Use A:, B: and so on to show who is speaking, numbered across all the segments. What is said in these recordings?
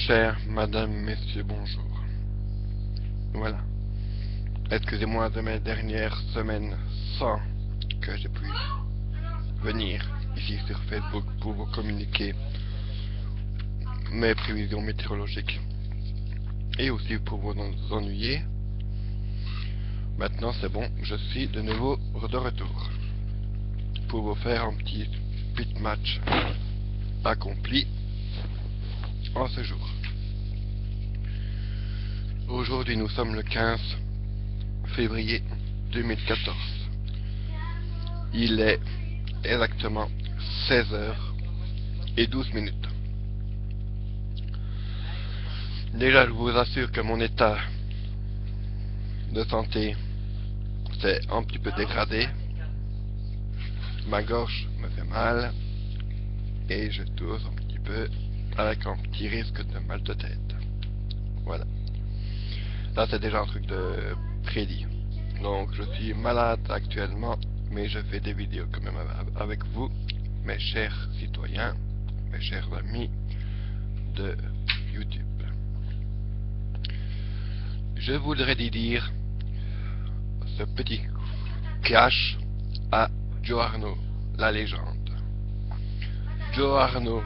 A: Chers madame, messieurs, bonjour. Voilà. Excusez-moi de mes dernières semaines sans que j'ai pu venir ici sur Facebook pour vous communiquer mes prévisions météorologiques et aussi pour vous ennuyer. Maintenant c'est bon, je suis de nouveau de retour pour vous faire un petit pit match accompli en ce jour. Aujourd'hui nous sommes le 15 février 2014. Il est exactement 16h12. Déjà je vous assure que mon état de santé s'est un petit peu dégradé. Ma gorge me fait mal et je tousse un petit peu avec un petit risque de mal de tête. Voilà. Là c'est déjà un truc de prédit. Donc je suis malade actuellement, mais je fais des vidéos quand même avec vous, mes chers citoyens, mes chers amis de YouTube. Je voudrais dire ce petit clash à Joe Arnaud, la légende. Joe Arnaud,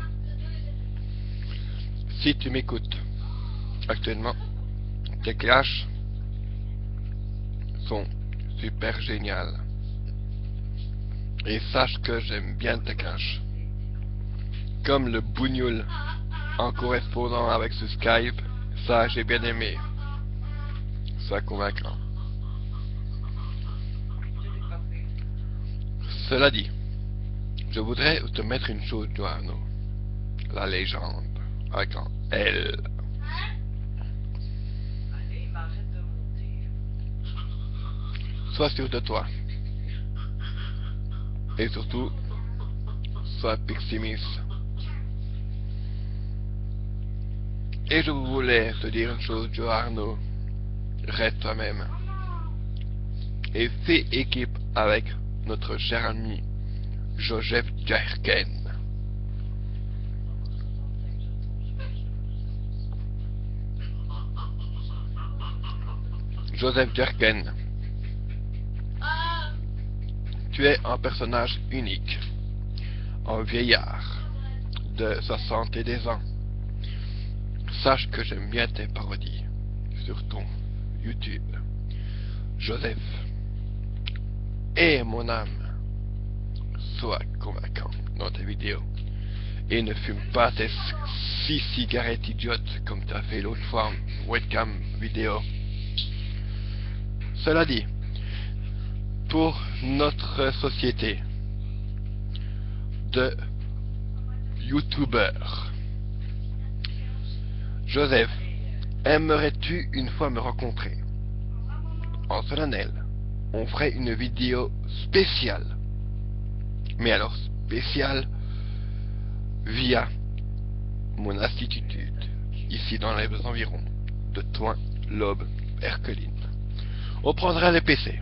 A: si tu m'écoutes actuellement, tes clashs sont super géniales. Et sache que j'aime bien tes clashs. Comme le bougnoul en correspondant avec ce Skype, ça j'ai bien aimé. Ça convaincant. Cela dit, je voudrais te mettre une chose, Joe Arnaud, la légende, avec un L. Sois sûr de toi. Et surtout, sois pessimiste. Et je voulais te dire une chose, Joe Arnaud. Reste toi-même. Et fais équipe avec notre cher ami Joseph Jerken. Joseph Jerken. Tu es un personnage unique, un vieillard de 70 ans. Sache que j'aime bien tes parodies sur ton YouTube. Joseph, et mon âme, sois convaincant dans tes vidéos et ne fume pas tes 6 cigarettes idiotes comme tu as fait l'autre fois en webcam vidéo. Cela dit, pour notre société de youtubeurs, Joseph, aimerais-tu une fois me rencontrer en solennel? On ferait une vidéo spéciale, mais alors spéciale via mon institut ici dans les environs de Toin, l'Aube, Erqueline. On prendra les PC.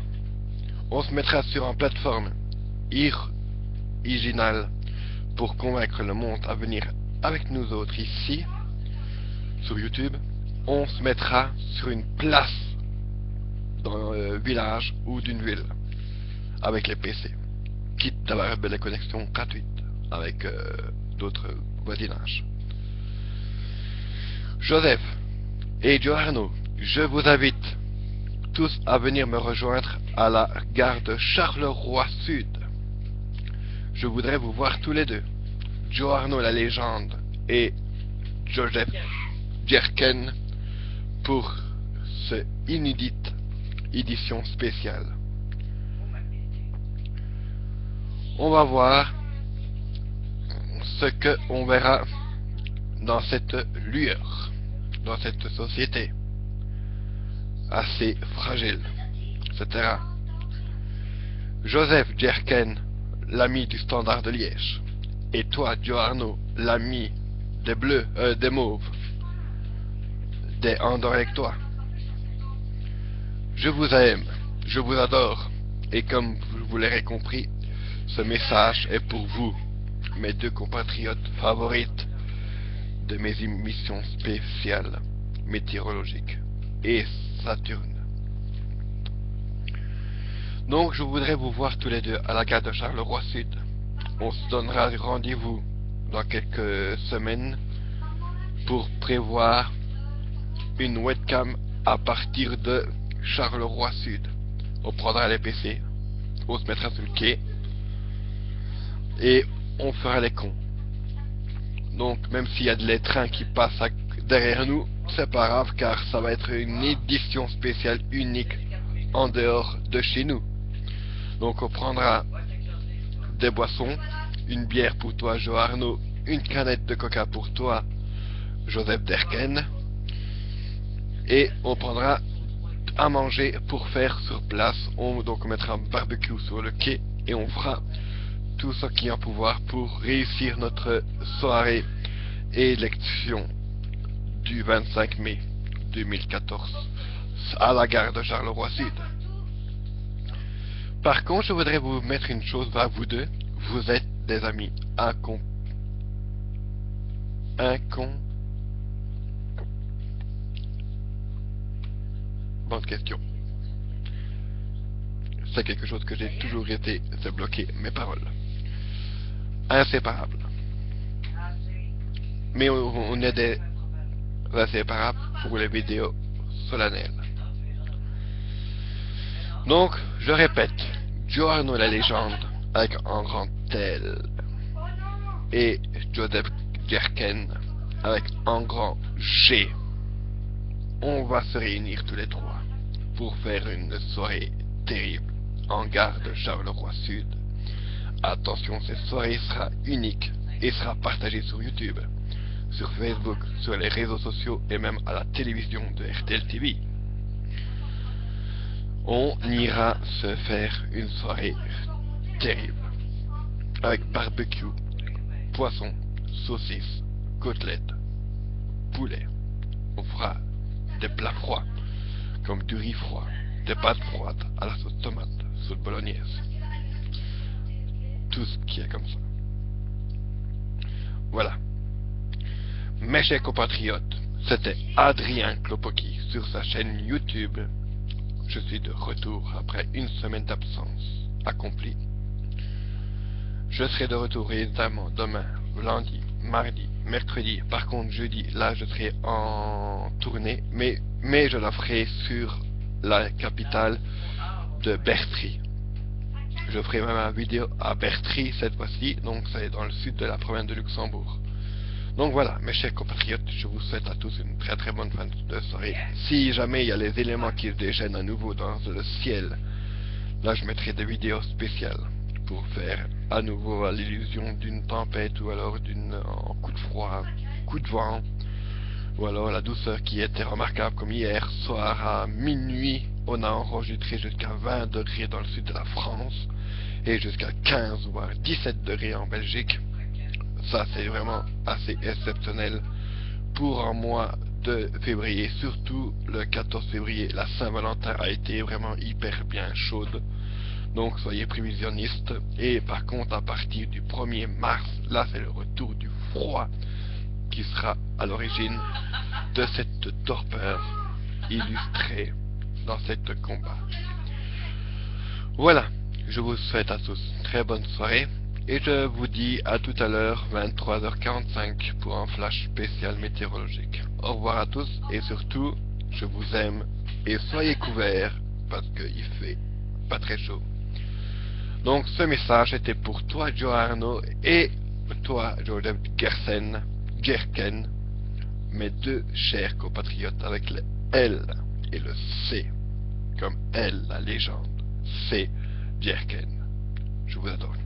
A: On se mettra sur une plateforme originale pour convaincre le monde à venir avec nous autres ici, sur YouTube. On se mettra sur une place dans un village ou d'une ville avec les PC, quitte à avoir des connexions gratuites avec d'autres voisinages. Joseph et Joe Arnaud, je vous invite tous à venir me rejoindre à la gare de Charleroi Sud. Je voudrais vous voir tous les deux, Joe Arnaud la légende et Joseph Jerken, pour ce inédite édition spéciale. On va voir ce que on verra dans cette lueur, dans cette société assez fragile, etc. Joseph Jerken, l'ami du Standard de Liège, et toi, Joe Arnaud, l'ami des Bleus, des Mauves, des Anderlechtois. Je vous aime, je vous adore, et comme vous l'aurez compris, ce message est pour vous, mes deux compatriotes favorites de mes émissions spéciales météorologiques et Saturne. Donc je voudrais vous voir tous les deux à la gare de Charleroi Sud. On se donnera rendez-vous dans quelques semaines pour prévoir une webcam à partir de Charleroi Sud. On prendra les PC, on se mettra sur le quai et on fera les cons. Donc même s'il y a des trains qui passent derrière nous, c'est pas grave car ça va être une édition spéciale unique en dehors de chez nous. Donc on prendra des boissons, une bière pour toi Jo Arnaud, une canette de coca pour toi Joseph Derken, et on prendra à manger pour faire sur place. Donc on mettra un barbecue sur le quai et on fera tout ce qui est en pouvoir pour réussir notre soirée élection du 25 mai 2014 à la gare de Charleroi Sud. Par contre, je voudrais vous mettre une chose à vous deux. Vous êtes des amis Bonne question. C'est quelque chose que j'ai toujours été, c'est bloquer mes paroles. Inséparables. Mais on est des inséparables pour les vidéos solennelles. Donc, je répète, Jo Arnaud la légende avec un grand L et Joseph Derken avec un grand G. On va se réunir tous les trois pour faire une soirée terrible en gare de Charleroi Sud. Attention, cette soirée sera unique et sera partagée sur YouTube, sur Facebook, sur les réseaux sociaux et même à la télévision de RTL TV. On ira se faire une soirée terrible avec barbecue, poisson, saucisses, côtelettes, poulet. On fera des plats froids comme du riz froid, des pâtes froides à la sauce tomate, sauce bolognaise, tout ce qui est comme ça. Voilà. Mes chers compatriotes, c'était Adrien Klopoki sur sa chaîne YouTube. Je suis de retour après une semaine d'absence accomplie. Je serai de retour évidemment demain, lundi, mardi, mercredi. Par contre jeudi, là je serai en tournée, mais je la ferai sur la capitale de Bertry. Je ferai même une vidéo à Bertry cette fois-ci, donc c'est dans le sud de la province de Luxembourg. Donc voilà, mes chers compatriotes, je vous souhaite à tous une très très bonne fin de soirée. Si jamais il y a les éléments qui se déchaînent à nouveau dans le ciel, là je mettrai des vidéos spéciales pour faire à nouveau l'illusion d'une tempête ou alors d'un coup de froid, coup de vent, ou alors la douceur qui était remarquable comme hier soir à minuit. On a enregistré jusqu'à 20 degrés dans le sud de la France et jusqu'à 15 voire 17 degrés en Belgique. Ça c'est vraiment assez exceptionnel pour un mois de février, surtout le 14 février. La Saint-Valentin a été vraiment hyper bien chaude, donc soyez prévisionnistes. Et par contre à partir du 1er mars, là c'est le retour du froid qui sera à l'origine de cette torpeur illustrée dans cette combat. Voilà, je vous souhaite à tous une très bonne soirée. Et je vous dis à tout à l'heure, 23h45, pour un flash spécial météorologique. Au revoir à tous, et surtout, je vous aime, et soyez couverts, parce qu'il fait pas très chaud. Donc ce message était pour toi, Jo Arnaud, et toi, Joseph Derken, mes deux chers compatriotes avec le L et le C, comme L, la légende, C, Derken. Je vous adore.